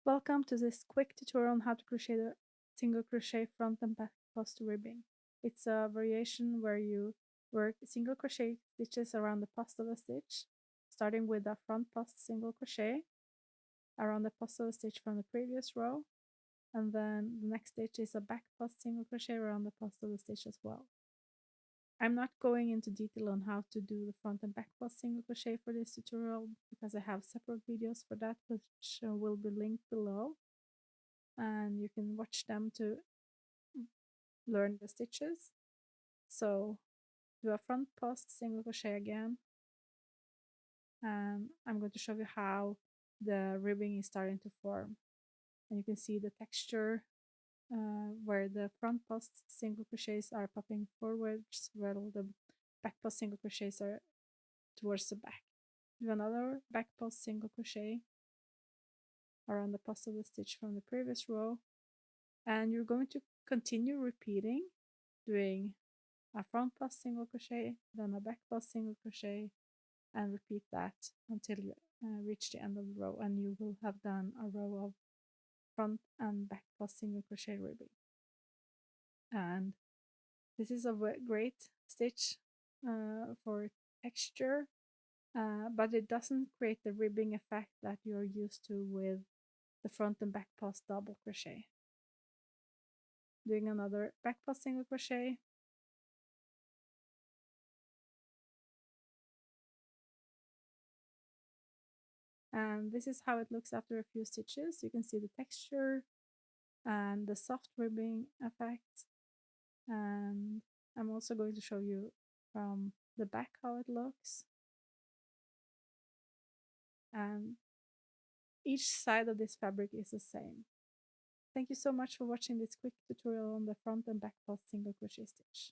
Welcome to this quick tutorial on how to crochet the single crochet front and back post ribbing. It's a variation where you work single crochet stitches around the post of a stitch, starting with a front post single crochet around the post of a stitch from the previous row, and then the next stitch is a back post single crochet around the post of the stitch as well. I'm not going into detail on how to do the front and back post single crochet for this tutorial because I have separate videos for that which will be linked below, and you can watch them to learn the stitches. So do a front post single crochet again, and I'm going to show you how the ribbing is starting to form, and you can see the texture where the front post single crochets are popping forwards while the back post single crochets are towards the back. Do another back post single crochet around the post of the stitch from the previous row, and you're going to continue repeating, doing a front post single crochet, then a back post single crochet, and repeat that until you reach the end of the row, and you will have done a row of front and back post single crochet ribbing. And this is a great stitch for texture, but it doesn't create the ribbing effect that you're used to with the front and back post double crochet. Doing another back post single crochet, and this is how it looks after a few stitches. You can see the texture and the soft ribbing effect, and I'm also going to show you from the back how it looks, and each side of this fabric is the same. Thank you so much for watching this quick tutorial on the front and back post single crochet stitch.